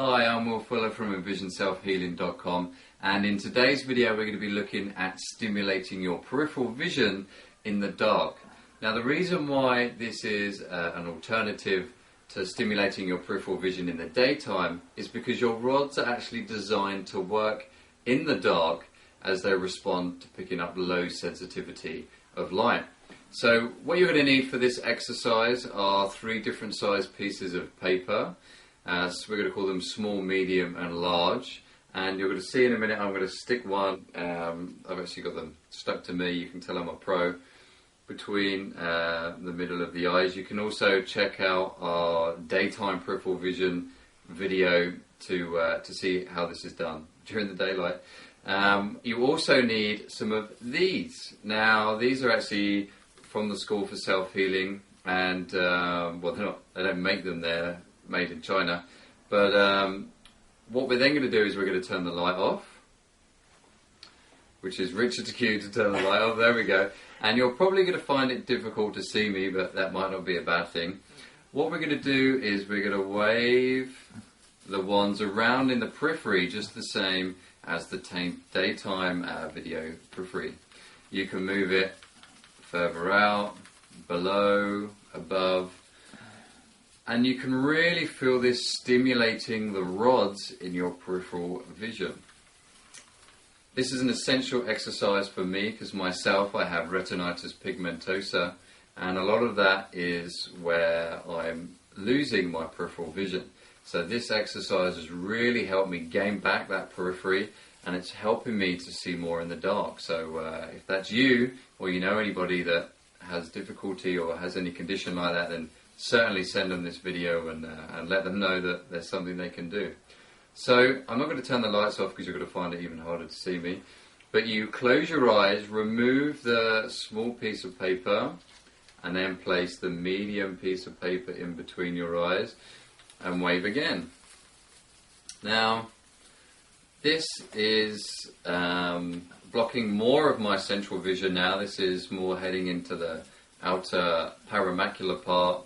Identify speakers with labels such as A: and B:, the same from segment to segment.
A: Hi, I'm Will Fuller from EnvisionSelfHealing.com, and in today's video we're going to be looking at stimulating your peripheral vision in the dark. Now the reason why this is an alternative to stimulating your peripheral vision in the daytime is because your rods are actually designed to work in the dark as they respond to picking up low sensitivity of light. So what you're going to need for this exercise are 3 different size pieces of paper. So we're going to call them small, medium and large, and you're going to see in a minute I'm going to stick one, I've actually got them stuck to me, you can tell I'm a pro, between the middle of the eyes. You can also check out our daytime peripheral vision video to see how this is done during the daylight. You also need some of these. Now these are actually from the School for Self-Healing, and well, they don't make them there, made in China, but what we're then going to do is we're going to turn the light off, which is Richard's cue to turn the light off. There we go. And you're probably going to find it difficult to see me, but that might not be a bad thing. What we're going to do is we're going to wave the wands around in the periphery just the same as the daytime video periphery. You can move it further out, below, above, and you can really feel this stimulating the rods in your peripheral vision. This is an essential exercise for me because myself I have retinitis pigmentosa, and a lot of that is where I'm losing my peripheral vision. So this exercise has really helped me gain back that periphery, and it's helping me to see more in the dark. So if that's you, or you know anybody that has difficulty or has any condition like that, then certainly send them this video and let them know that there's something they can do. So I'm not going to turn the lights off because you're going to find it even harder to see me. But you close your eyes, remove the small piece of paper, and then place the medium piece of paper in between your eyes and wave again. Now this is blocking more of my central vision now. This is more heading into the outer paramacular part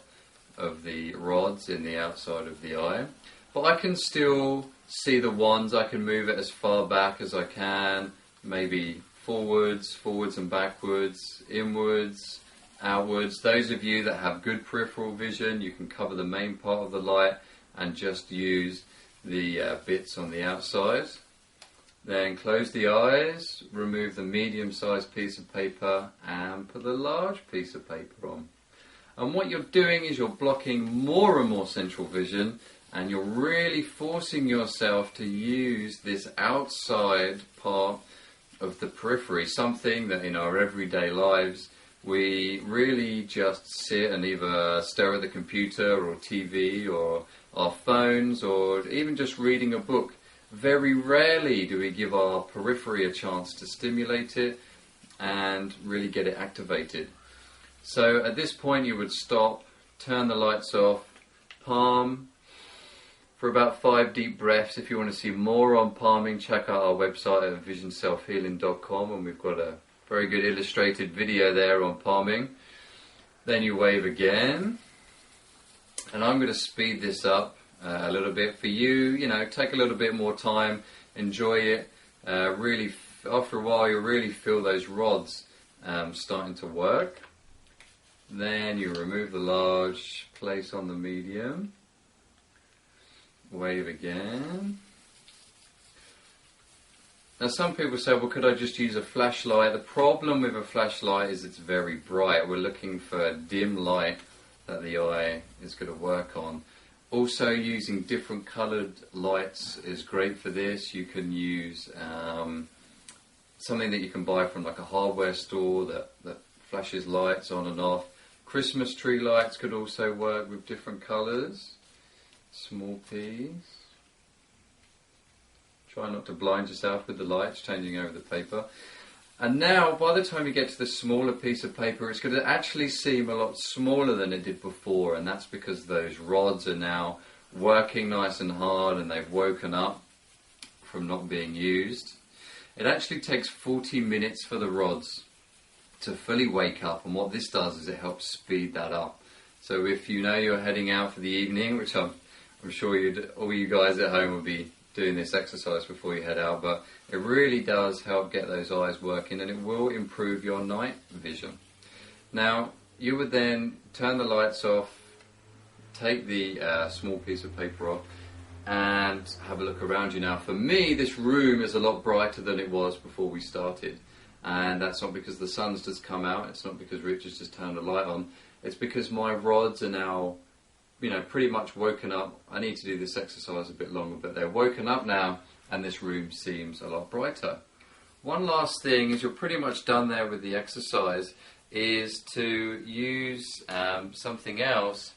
A: of the rods in the outside of the eye. But I can still see the wands. I can move it as far back as I can, maybe forwards and backwards, inwards, outwards. Those of you that have good peripheral vision, you can cover the main part of the light and just use the bits on the outside. Then close the eyes, remove the medium-sized piece of paper and put the large piece of paper on. And what you're doing is you're blocking more and more central vision, and you're really forcing yourself to use this outside part of the periphery, something that in our everyday lives we really just sit and either stare at the computer or TV or our phones or even just reading a book. Very rarely do we give our periphery a chance to stimulate it and really get it activated. So at this point you would stop, turn the lights off, palm for about 5 deep breaths. If you want to see more on palming, check out our website at EnvisionSelfHealing.com, and we've got a very good illustrated video there on palming. Then you wave again, and I'm going to speed this up a little bit for you. You know, take a little bit more time, enjoy it. Really, after a while, you'll really feel those rods starting to work. Then you remove the large, place on the medium, wave again. Now some people say, well, could I just use a flashlight? The problem with a flashlight is it's very bright. We're looking for a dim light that the eye is going to work on. Also, using different coloured lights is great for this. You can use something that you can buy from like a hardware store that flashes lights on and off. Christmas tree lights could also work with different colours. Small piece. Try not to blind yourself with the lights changing over the paper. And now, by the time you get to the smaller piece of paper, it's going to actually seem a lot smaller than it did before, and that's because those rods are now working nice and hard and they've woken up from not being used. It actually takes 40 minutes for the rods to fully wake up, and what this does is it helps speed that up. So if you know you're heading out for the evening, which I'm I'm sure all you guys at home will be doing this exercise before you head out, but it really does help get those eyes working, and it will improve your night vision. Now, you would then turn the lights off, take the small piece of paper off, and have a look around you. Now, for me, this room is a lot brighter than it was before we started, and that's not because the sun's just come out, it's not because Richard's just turned the light on, it's because my rods are now, pretty much woken up. I need to do this exercise a bit longer, but they're woken up now, and this room seems a lot brighter. One last thing is you're pretty much done there with the exercise, is to use something else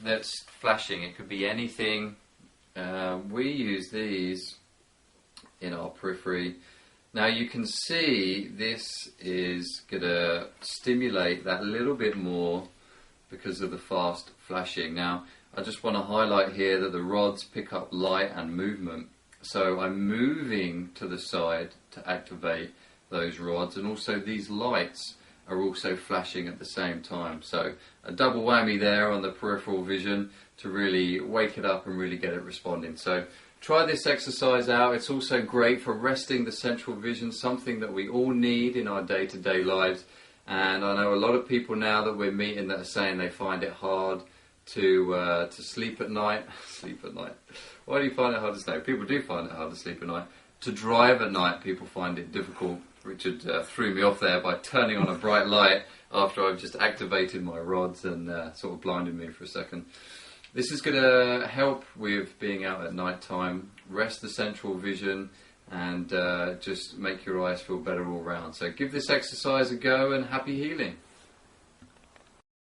A: that's flashing. It could be anything. We use these in our periphery. Now you can see this is going to stimulate that little bit more because of the fast flashing. Now I just want to highlight here that the rods pick up light and movement. So I'm moving to the side to activate those rods, and also these lights are also flashing at the same time. So a double whammy there on the peripheral vision to really wake it up and really get it responding. So try this exercise out. It's also great for resting the central vision, something that we all need in our day-to-day lives. And I know a lot of people now that we're meeting that are saying they find it hard to sleep at night. Sleep at night. Why do you find it hard to sleep? People do find it hard to sleep at night. To drive at night, people find it difficult. Richard threw me off there by turning on a bright light after I've just activated my rods and sort of blinded me for a second. This is going to help with being out at night time, rest the central vision, and just make your eyes feel better all round. So give this exercise a go, and happy healing.